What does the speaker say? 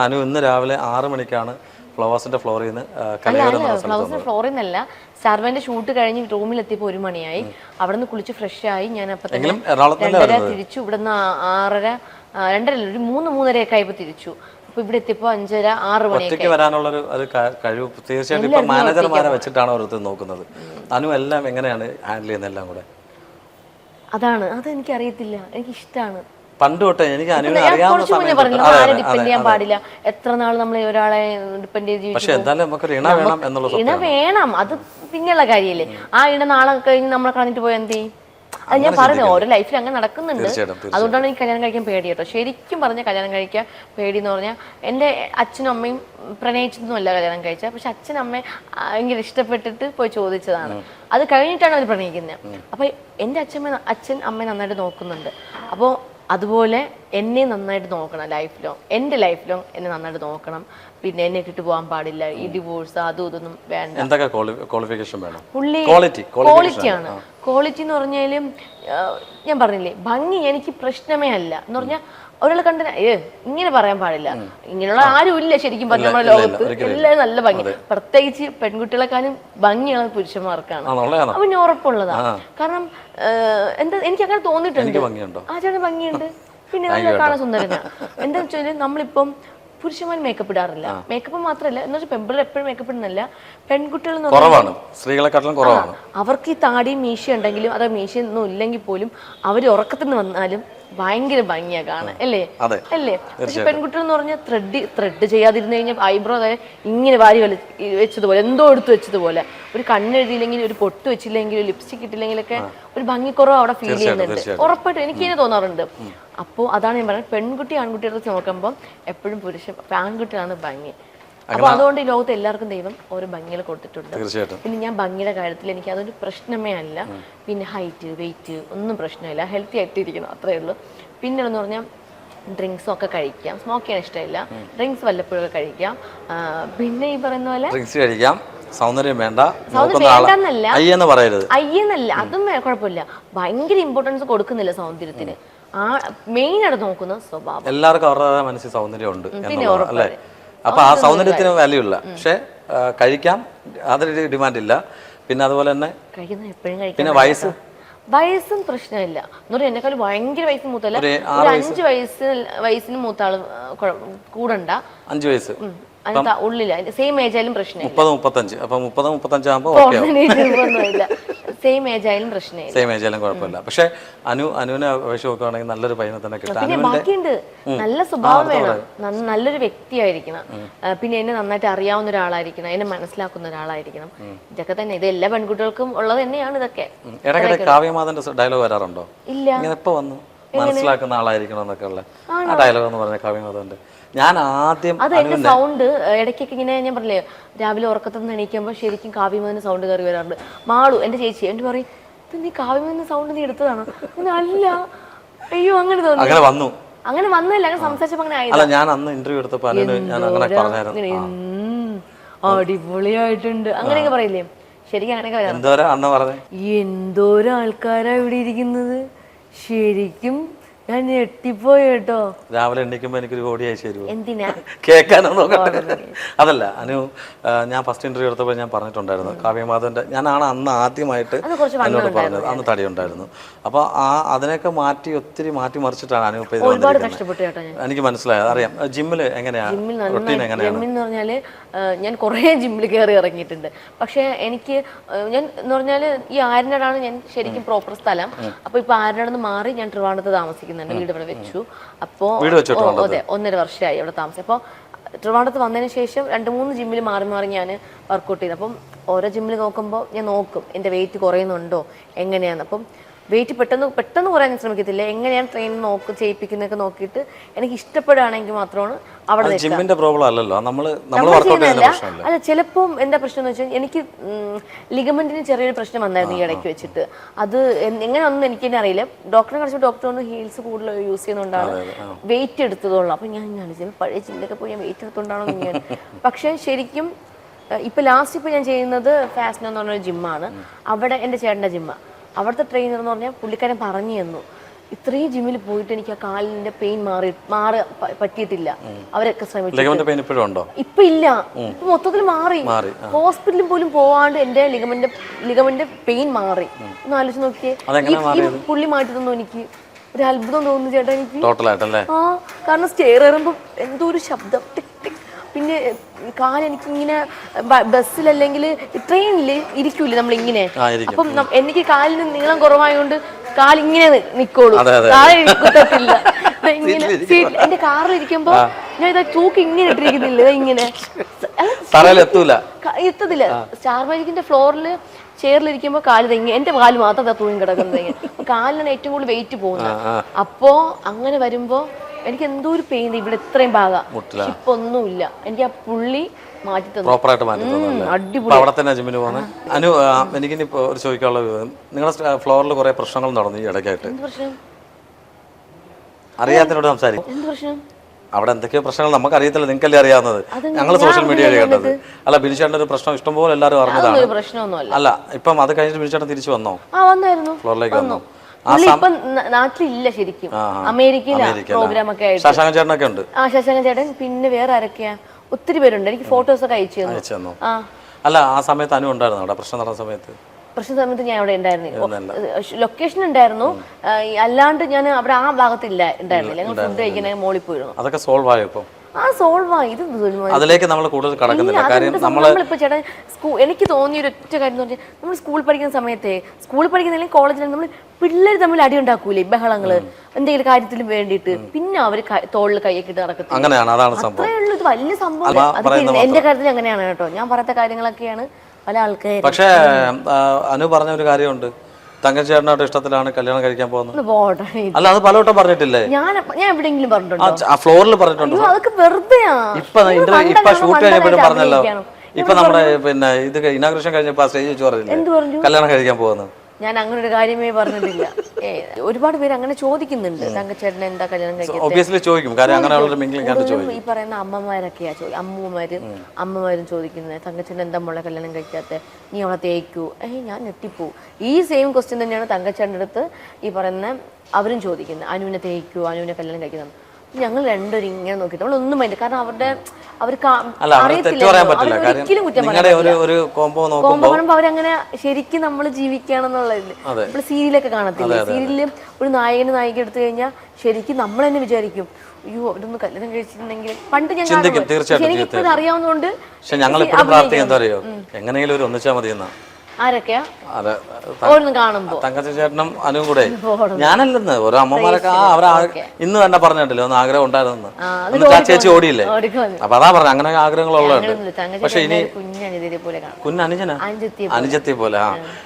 അനു ഇന്ന് രാവിലെ 6 മണിക്കാണ് ഫ്ലവേഴ്സിന്റെ ഫ്ലോറിൽ നിന്ന് ഫ്ലവേഴ്സിന്റെ ഫ്ലോറിൽ നിന്നല്ല, സർവന്റെ ഷൂട്ട് കഴിഞ്ഞ് റൂമിലെത്തിയപ്പോൾ 1 മണിയായി. അവിടെ നിന്ന് കുളിച്ച് ഫ്രഷ് ആയി. ഞാൻ അപ്പൊ തന്നെ 2:30 തിരിച്ചു. ഇവിടുന്ന് 6:30 2:30 ഒരു 3-3:30 ആയപ്പോ തിരിച്ചു. അപ്പൊ ഇവിടെ എത്തിയപ്പോ 5:30-6 മണിയൊക്കെ വരാനുള്ള ഒരു കഴിവ് തീർച്ചയായിട്ടും ഇപ്പൊ മാനേജർമാരെ വെച്ചിട്ടാണ് ഓരോരുത്തർ നോക്കുന്നത്. അനു എല്ലാം എങ്ങനെയാണ് ഹാൻഡിൽ ചെയ്യുന്നത് എല്ലാം കൂടെ? അതെനിക്ക് അറിയത്തില്ല, എനിക്ക് ഇഷ്ടമാണ്. പണ്ട് തൊട്ടേ എനിക്ക് അനുവിനെ ഡിപ്പെൻഡ് ചെയ്യാൻ പാടില്ല. എത്ര നാൾ നമ്മൾ ഒരാളെ ഡിപ്പെൻഡ് ചെയ്ത് ഇണ വേണം, അത് പിന്നെയുള്ള കാര്യമല്ലേ. ആ ഇണ നാളെ കഴിഞ്ഞ് നമ്മളെ കളഞ്ഞിട്ട് പോയാൽ എന്ത് ചെയ്യും? അത് ഞാൻ പറയുന്നത് ഓരോ ലൈഫിൽ അങ്ങനെ നടക്കുന്നുണ്ട്. അതുകൊണ്ടാണ് എനിക്ക് കല്യാണം കഴിക്കാൻ പേടി കേട്ടോ. ശരിക്കും പറഞ്ഞ കല്യാണം കഴിക്കാൻ പേടി എന്ന് പറഞ്ഞാൽ, എൻ്റെ അച്ഛനും അമ്മയും പ്രണയിച്ചതൊന്നുമല്ല കല്യാണം കഴിച്ചത്. പക്ഷെ അച്ഛനും അമ്മയെ ഭയങ്കര ഇഷ്ടപ്പെട്ടിട്ട് പോയി ചോദിച്ചതാണ്. അത് കഴിഞ്ഞിട്ടാണ് അവർ പ്രണയിക്കുന്നത്. അപ്പൊ എൻ്റെ അച്ഛൻ അമ്മയെ നന്നായിട്ട് നോക്കുന്നുണ്ട്. അപ്പോൾ അതുപോലെ എന്നെ നന്നായിട്ട് നോക്കണം ലൈഫിലോ, എൻ്റെ ലൈഫിലോ എന്നെ നന്നായിട്ട് നോക്കണം. പിന്നെ എന്നെ ഇട്ടിട്ട് പോകാൻ പാടില്ല. ഈ ഡിവോഴ്സ് അതും ഇതൊന്നും വേണ്ട. പുള്ളി ക്വാളിറ്റിയാണ്. ക്വാളിറ്റി എന്ന് പറഞ്ഞാലും ഞാൻ പറഞ്ഞില്ലേ, ഭംഗി എനിക്ക് പ്രശ്നമേ അല്ല എന്ന് പറഞ്ഞാൽ ഒരാളെ കണ്ട ഇങ്ങനെ പറയാൻ പാടില്ല. ഇങ്ങനെയുള്ള ആരും ഇല്ല ശരിക്കും പറഞ്ഞ നമ്മുടെ ലോകത്ത്. എല്ലാവരും നല്ല ഭംഗി, പ്രത്യേകിച്ച് പെൺകുട്ടികളെക്കാളും ഭംഗിയുള്ള പുരുഷന്മാർക്കാണ്. അപ്പൊ പിന്നെ ഉറപ്പുള്ളതാ. കാരണം എന്താ എനിക്ക് അങ്ങനെ തോന്നിയിട്ടുണ്ട്. ആ ചേട്ടൻ ഭംഗിയുണ്ട്, പിന്നെ നല്ല കാണാൻ സുന്ദരനാ. എന്താ വെച്ചാല് നമ്മളിപ്പം പുരുഷന്മാർ മേക്കപ്പ് ഇടാറില്ല. മേക്കപ്പ് മാത്രമല്ല എന്ന് വെച്ചാൽ പെൺപിള്ളേർ എപ്പോഴും മേക്കപ്പ് ഇടുന്നല്ല, പെൺകുട്ടികൾ അവർക്ക് ഈ താടിയും മീശ ഉണ്ടെങ്കിലും അത് മീശയൊന്നും ഇല്ലെങ്കിൽ പോലും അവർ ഉറക്കത്തിന് വന്നാലും ഭയങ്കര ഭംഗിയാ കാണാൻ, അല്ലേ? പക്ഷെ പെൺകുട്ടികൾ എന്ന് പറഞ്ഞാൽ ത്രെഡ് ചെയ്യാതിരുന്നു കഴിഞ്ഞാൽ ഐബ്രോ ഇങ്ങനെ വാരി വെച്ചതുപോലെ, എന്തോ എടുത്ത് വെച്ചതുപോലെ, ഒരു കണ്ണെഴുതിയില്ലെങ്കിൽ, ഒരു പൊട്ട് വെച്ചില്ലെങ്കിൽ, ലിപ്സ്റ്റിക് ഇട്ടില്ലെങ്കിലൊക്കെ ഒരു ഭംഗിക്കുറവ് അവിടെ ഫീൽ ചെയ്യുന്നുണ്ട്. ഉറപ്പായിട്ടും എനിക്കിങ്ങനെ തോന്നാറുണ്ട്. അപ്പോൾ അതാണ് ഞാൻ പറയുന്നത്, പെൺകുട്ടി ആൺകുട്ടികളെ നോക്കുമ്പോൾ എപ്പോഴും ആൺകുട്ടിയാണ് ഭംഗി. അപ്പൊ അതുകൊണ്ട് ഈ ലോകത്ത് എല്ലാവർക്കും ദൈവം ഓരോ ഭംഗികൾ കൊടുത്തിട്ടുണ്ട്. പിന്നെ ഞാൻ ഭംഗിയുടെ കാര്യത്തിൽ എനിക്ക് അതൊരു പ്രശ്നമേ അല്ല. പിന്നെ ഹൈറ്റ് വെയിറ്റ് ഒന്നും പ്രശ്നമില്ല, ഹെൽത്തി ആയിട്ടിരിക്കണം, അത്രയേ ഉള്ളൂ. പിന്നെ എന്ന് പറഞ്ഞാൽ ഡ്രിങ്ക്സും ഒക്കെ കഴിക്കാം. സ്മോക്ക് ചെയ്യാൻ ഇഷ്ടമില്ല, ഡ്രിങ്ക്സ് വല്ലപ്പോഴും കഴിക്കാം. പിന്നെ ഈ പറയുന്ന പോലെ സൗന്ദര്യം വേണ്ടെന്നല്ല, അയ്യെന്നല്ല, അതും കുഴപ്പമില്ല. ഭയങ്കര ഇമ്പോർട്ടൻസ് കൊടുക്കുന്നില്ല സൗന്ദര്യത്തിന്. മെയിൻ ആയിട്ട് നോക്കുന്ന സ്വഭാവം. എല്ലാവർക്കും അവരുടെ മനസ്സിൽ സൗന്ദര്യം ഉണ്ട്, പിന്നെ അപ്പൊ ആ സൗന്ദര്യത്തിന് വാല്യൂ ഇല്ല. പക്ഷെ കഴിക്കാം, അതിന് ഡിമാൻഡ് ഇല്ല. പിന്നെ അതുപോലെ തന്നെ പിന്നെ വയസ്സും പ്രശ്നമില്ല എന്ന് പറഞ്ഞാൽ എന്നെക്കാളും ഭയങ്കര വയസ്സ് മൂത്തല്ല, ഒരു 5 വയസ്സിന് മൂത്ത ആള് കൂടണ്ട. 5 വയസ്സ് ഉള്ളില്ല, സെയിം ഏജ് ആയാലും പ്രശ്നമില്ല. 30-35 അപ്പൊ 30-35 ആകുമ്പോൾ സെയിം ഏജ് ആയാലും പ്രശ്നമില്ല, സെയിം ഏജ് ആയാലും കുഴപ്പമില്ല. പക്ഷെ അനുവിനെ അപേക്ഷ നോക്കുകയാണെങ്കിൽ നല്ലൊരു പയ്യനെ തന്നെ കിട്ടും. ബാക്കിയുണ്ട്, നല്ല സ്വഭാവം വേണം, നല്ലൊരു വ്യക്തിയായിരിക്കണം. പിന്നെ എന്നെ നന്നായിട്ട് അറിയാവുന്ന ഒരാളായിരിക്കണം, എന്നെ മനസ്സിലാക്കുന്ന ഒരാളായിരിക്കണം. ഇതൊക്കെ തന്നെ, ഇത് എല്ലാ പെൺകുട്ടികൾക്കും ഉള്ളത് തന്നെയാണ്. ഇതൊക്കെ ഇടയ്ക്കിടെ കാവ്യമാധവന്റെ ഡയലോഗ് വരാറുണ്ടോ? ഇല്ല. എപ്പോ വന്നു മനസ്സിലാക്കുന്ന ആളായിരിക്കണം എന്നൊക്കെ ഉള്ള ആ ഡയലോഗ് എന്ന് പറഞ്ഞ കാവ്യമാധവന്റെ ഞാൻ ആദ്യം എന്റെ സൗണ്ട് ഇടയ്ക്കൊക്കെ ഇങ്ങനെ ഞാൻ പറഞ്ഞില്ലേ, രാവിലെ ഉറക്കത്തിൽ നിന്ന് എണീക്കുമ്പോൾ ശരിക്കും കാവ്യമതിന് സൗണ്ട് കയറി വരാറുണ്ട്. മാളു എന്റെ ചേച്ചി എന്റെ പറയും, നീ കാവ്യമതിന് സൗണ്ട് നീ എടുത്തതാണോ? അല്ല, അയ്യോ അങ്ങനെ തോന്നി. അങ്ങനെ വന്നില്ല, അങ്ങനെ സംസാരിച്ചപ്പോ അങ്ങനെ ആയില്ല. ഞാൻ അന്ന് ഇന്റർവ്യൂ എടുത്തപ്പോൾ അടിപൊളിയായിട്ടുണ്ട് അങ്ങനെയൊക്കെ പറയില്ലേ? ശരിക്കും അങ്ങനെയൊക്കെ എന്തോരം ആൾക്കാരാ ഇവിടെ ഇരിക്കുന്നത്. ശരിക്കും ഞാൻ ഞെട്ടിപ്പോയി കേട്ടോ. രാവിലെ എണ്ണിക്കുമ്പോ എനിക്കൊരു കോടി അയച്ചു തരുമോ? എന്തിനാ? കേൾക്കാനോ നോക്കട്ടെ. അതല്ല അനു, ഞാൻ ഫസ്റ്റ് ഇന്റർവ്യൂ എടുത്തപ്പോൾ ഞാൻ പറഞ്ഞിട്ടുണ്ടായിരുന്നു കാവ്യമാധവന്റെ, ഞാനാണ് അന്ന് ആദ്യമായിട്ട് എന്നോട് പറഞ്ഞത്. അന്ന് തടി ഉണ്ടായിരുന്നു. അപ്പൊ അതിനൊക്കെ ഒത്തിരി മാറ്റി മറിച്ചിട്ടാണ് അനു ഇപ്പൊ എനിക്ക് മനസ്സിലായത്. അറിയാം ജിമ്മില് എങ്ങനെയാ റൊട്ടീൻ എങ്ങനെയാണ്? ജിമ്മിൽ എന്ന് പറഞ്ഞാല് ഞാൻ കുറെ ജിമ്മിൽ കയറി ഇറങ്ങിയിട്ടുണ്ട്. പക്ഷെ എനിക്ക് ഞാൻ എന്ന് പറഞ്ഞാല് ഈ ആര്യനാടാണ് ഞാൻ ശരിക്കും പ്രോപ്പർ സ്ഥലം. അപ്പൊ ഇപ്പൊ ആര്യനാടെന്ന് മാറി ഞാൻ ട്രിവാൻഡ്രത്ത് താമസിക്കുന്നുണ്ട്. വീട് ഇവിടെ വെച്ചു. അപ്പോ അതെ 1.5 വർഷമായി അവിടെ താമസം. അപ്പോൾ ട്രിവാൻഡ്രത്ത് വന്നതിന് ശേഷം 2-3 ജിമ്മിൽ മാറി ഞാൻ വർക്കൗട്ട് ചെയ്തു. അപ്പം ഓരോ ജിമ്മിൽ നോക്കുമ്പോൾ ഞാൻ നോക്കും എൻ്റെ വെയിറ്റ് കുറയുന്നുണ്ടോ എങ്ങനെയാണ്. അപ്പം വെയിറ്റ് പെട്ടെന്ന് കുറയാൻ ശ്രമിക്കത്തില്ല, എങ്ങനെയാണ് ട്രെയിൻ ചെയ്യിപ്പിക്കുന്നതൊക്കെ നോക്കിയിട്ട് എനിക്ക് ഇഷ്ടപ്പെടുകയാണെങ്കിൽ മാത്രമാണ് അവിടെ ജിമ്മിന്റെ പ്രോബ്ലം അല്ലല്ലോ, അല്ല. ചിലപ്പം എന്താ പ്രശ്നം എന്ന് വെച്ചാൽ എനിക്ക് ലിഗമെന്റിന് ചെറിയൊരു പ്രശ്നം വന്നായിരുന്നു ഈ ഇടയ്ക്ക് വെച്ചിട്ട്. അത് എങ്ങനെ ഒന്നും എനിക്ക് തന്നെ അറിയില്ല. ഡോക്ടറെ കാണിച്ചു, ഡോക്ടർ ഒന്ന് ഹീൽസ് കൂടുതൽ യൂസ് ചെയ്യുന്നതുകൊണ്ടാണ് വെയിറ്റ് എടുത്തതുള്ളൂ. അപ്പം ഞാൻ പഴയ ജിമ്മിലൊക്കെ പോയി ഞാൻ വെയിറ്റ് എടുത്തുകൊണ്ടാണോ ഞാൻ. പക്ഷെ ശരിക്കും ഇപ്പൊ ലാസ്റ്റ് ഞാൻ ചെയ്യുന്നത് ഫാസ്നോ എന്ന് പറഞ്ഞൊരു ജിമ്മാണ്. അവിടെ എൻ്റെ ചേട്ടൻ്റെ ജിമ്മാണ്. അവിടുത്തെ ട്രെയിനർ എന്ന് പറഞ്ഞാൽ പുള്ളിക്കാരൻ പറഞ്ഞു തന്നു, ഇത്രയും ജിമ്മിൽ പോയിട്ട് എനിക്ക് ആ കാലിന്റെ പെയിൻ പറ്റിയിട്ടില്ല. അവരൊക്കെ ശ്രമിച്ചു. ലിഗമെന്റ് പെയിൻ ഇപ്പോഴും ഉണ്ടോ? ഇപ്പൊ ഇല്ല, ഇപ്പൊ മൊത്തത്തിൽ മാറി. ഹോസ്പിറ്റലിൽ പോലും പോവാണ്ട് എന്റെ ലിഗമെന്റ് പെയിൻ മാറി. ഒന്ന് ആലോചിച്ച് നോക്കിയേ. ഈ പുള്ളി മാറ്റി തന്നു. എനിക്ക് ഒരു അത്ഭുതം തോന്നുന്നു ചേട്ടാ എനിക്ക്. ആ, കാരണം സ്റ്റെയർ കയറുമ്പോ എന്തോ ഒരു ശബ്ദം ടിക് ടിക്. പിന്നെ കാലെനിക്കിങ്ങനെ ബസ്സിലല്ലെങ്കിൽ ട്രെയിനില് ഇരിക്കൂലേ നമ്മളിങ്ങനെ, അപ്പം എനിക്ക് കാലിന് നീളം കുറവായതുകൊണ്ട് കാലിങ്ങനെ നിക്കോളൂ, കാല് കുത്തത്തില്ല. എന്റെ കാറിൽ ഇരിക്കുമ്പോ ഞാൻ ഇതാ തൂക്കി ഇങ്ങനെ ഇട്ടിരിക്കുന്നില്ല, ഇങ്ങനെ എത്തത്തില്ല. സ്റ്റാർ മാജിക്കിന്റെ ഫ്ലോറിൽ ചെയറിലിരിക്കുമ്പോ കാല് എന്റെ കാല് മാത്രം തൂങ്ങി കിടക്കുന്നത്. കാലിനാണ് ഏറ്റവും കൂടുതൽ വെയിറ്റ് പോകുന്നത്. അപ്പോ അങ്ങനെ വരുമ്പോ എനിക്ക് എന്തോ ഒരു പെയിൻ ഇവിടെ ഇത്രയും ഭാഗം. ഇപ്പൊ ഒന്നുമില്ല. എനിക്ക് ആ പുള്ളി മാറ്റി തന്നു. അടിപൊളി. അവിടെ തന്നെ ജിമ്മിന് പോകുന്നത്. അനു, എനിക്കിനി ഒരു ചോദിക്കാനുള്ളത്, നിങ്ങളുടെ ഫ്ലോറിൽ കുറെ പ്രശ്നങ്ങൾ നടന്നു ഈ ഇടയ്ക്കായിട്ട്. അറിയാത്തതിനോട് സംസാരിക്കും. എന്ത് പ്രശ്നം? അവിടെ എന്തൊക്കെയോ പ്രശ്നങ്ങൾ നമുക്ക് അറിയത്തില്ല, നിങ്ങൾക്കല്ലേ അറിയാവുന്നത്. ഞങ്ങൾ സോഷ്യൽ മീഡിയ വഴി കണ്ടത്. അല്ല, ബിനിച്ചേട്ടൻ്റെ ഒരു പ്രശ്നം ഇഷ്ടംപോലെ എല്ലാവരും അറിഞ്ഞതാണ്. അല്ല, ഇപ്പം അത് കഴിഞ്ഞിട്ട് ബിനിച്ചേട്ടൻ തിരിച്ചു വന്നോ? ഫ്ലോറിലേക്ക് വന്നു. നാട്ടിലില്ല ശരിക്കും, അമേരിക്കയിലാണ് പ്രോഗ്രാം ഒക്കെ ആയിട്ട്. ശശാങ്കൻ ചേട്ടനൊക്കെ ഉണ്ട്. ആ, ശശാങ്കൻ ചേട്ടൻ. പിന്നെ വേറെ ആരൊക്കെയാ? ഒത്തിരി പേരുണ്ട്. എനിക്ക് ഫോട്ടോസ് ഒക്കെ അയച്ചു തന്നു. അല്ല, ആ സമയത്ത് അനു ഉണ്ടായിരുന്നു അവിടെ പ്രശ്നം നടന്ന സമയത്ത്? പ്രശ്ന ഞാൻ അവിടെ ഉണ്ടായിരുന്നു. ലൊക്കേഷൻ ഉണ്ടായിരുന്നു, അല്ലാണ്ട് ഞാൻ അവിടെ ആ ഭാഗത്തില്ല ഉണ്ടായിരുന്നില്ല. ഞങ്ങൾ ഫുഡ് കഴിക്കുന്ന മോളിൽ പോയിരുന്നു. അതൊക്കെ സോൾവ് ആയോ ഇപ്പം? ആ, സോൾവ് ആയി. ഇത് അതിലേക്ക് നമ്മൾ കൂടുതൽ കടക്കുന്നില്ല. കാര്യം നമ്മളിപ്പോ ചേട്ടൻ എനിക്ക് തോന്നിയ ഒരു ഒറ്റ കാര്യം എന്ന് പറഞ്ഞാൽ, നമ്മൾ സ്കൂളിൽ പഠിക്കുന്ന സമയത്തെ, സ്കൂളിൽ പഠിക്കുന്നില്ലെങ്കിൽ കോളേജിൽ നമ്മൾ പിള്ളേർ തമ്മിൽ അടി ഉണ്ടാക്കൂലേ, ബഹളങ്ങള് എന്തെങ്കിലും കാര്യത്തിന് വേണ്ടിയിട്ട്. പിന്നെ അവര് തോളിൽ കൈയൊക്കെ ഇട്ട് നടക്കത്തില്ല. അങ്ങനെയാണ്, അതാണ് സംഭവം. അത്രേ ഉള്ളൂ. ഇത് വലിയ സംഭവം. എന്റെ കാര്യത്തിൽ അങ്ങനെയാണ് കേട്ടോ. ഞാൻ പറയാത്ത കാര്യങ്ങളൊക്കെയാണ് പല ആൾക്കാരും. പക്ഷേ അനു പറഞ്ഞ ഒരു കാര്യമുണ്ട്, തങ്കച്ചേട്ടനായിട്ട് ഇഷ്ടത്തിലാണ് കല്യാണം കഴിക്കാൻ പോകുന്നത്. അല്ല, അത് പലവട്ടം പറഞ്ഞിട്ടില്ലേ? ഞാൻ എവിടെയെങ്കിലും പറഞ്ഞിട്ടുണ്ടോ? ആ ഫ്ലോറിൽ പറഞ്ഞിട്ടുണ്ട്. അതൊക്കെ വെറുതെയാ. ഇപ്പൊ ഷൂട്ട് കഴിഞ്ഞപ്പോഴും പറഞ്ഞല്ലോ. ഇപ്പൊ നമ്മുടെ പിന്നെ ഇത് ഇനാഗ്രേഷൻ കഴിഞ്ഞപ്പോ സ്റ്റേജ് വെച്ച് പറഞ്ഞില്ലേ കല്യാണം കഴിക്കാൻ പോകുന്നത്? ഞാൻ അങ്ങനെ ഒരു കാര്യമേ പറഞ്ഞിട്ടില്ല. ഒരുപാട് പേര് അങ്ങനെ ചോദിക്കുന്നുണ്ട്, തങ്കച്ചേട്ടൻ എന്താ കല്യാണം കഴിക്കുന്നത്. ഈ പറയുന്ന അമ്മമാരൊക്കെയാ അമ്മമാരും ചോദിക്കുന്നത്, തങ്കച്ചേട്ടൻ എന്താ മോളെ കല്യാണം കഴിക്കാത്ത, നീ അവളെ തേക്കൂ. ഞാൻ ഞെട്ടിപ്പോ. ഈ സെയിം ക്വസ്റ്റ്യൻ തന്നെയാണ് തങ്കച്ചേട്ടൻ്റെ അടുത്ത് ഈ പറയുന്ന അവരും ചോദിക്കുന്നത്, അനുവിനെ തേക്കൂ, അനുവിനെ കല്യാണം കഴിക്കുന്നത്. ഞങ്ങൾ രണ്ടുപേരും ഇങ്ങനെ നോക്കി നമ്മളൊന്നും വേണ്ട. കാരണം അവർക്ക് ഒരിക്കലും കുറ്റം പറയുമ്പോ അവരങ്ങനെ ശരിക്കും നമ്മൾ ജീവിക്കുകയാണെന്നുള്ളത്. നമ്മൾ സീരിയലൊക്കെ കാണത്തില്ല, സീരിയലില് ഒരു നായിക എടുത്തു കഴിഞ്ഞാൽ ശരിക്കും നമ്മൾ തന്നെ വിചാരിക്കും, അയ്യോ അവരൊന്ന് കല്യാണം കഴിച്ചിട്ടുണ്ടെങ്കിൽ. പണ്ട് ഞാൻ എനിക്കിപ്പോ അറിയാവുന്നതുകൊണ്ട് എങ്ങനെയെങ്കിലും ഒരു ഒന്നിച്ചാൽ മതി എന്നാ. ആരൊക്കെയാ കാണുമ്പോ? തങ്കച്ചേട്ടനും അനുവും കൂടെ. ഞാനല്ലെന്ന് ഓരോ അമ്മമാരൊക്കെ ഇന്ന് തന്നെ പറഞ്ഞിട്ടില്ലേ ഒന്ന് ആഗ്രഹം ഉണ്ടായിരുന്നു. ചേച്ചി ഓടിയില്ലേ? അപ്പൊ അതാ പറഞ്ഞ അങ്ങനെ ആഗ്രഹങ്ങളുള്ളതുണ്ട്. പക്ഷെ ഇനി കുഞ്ഞനുജനെ അനുജത്തെ പോലെ.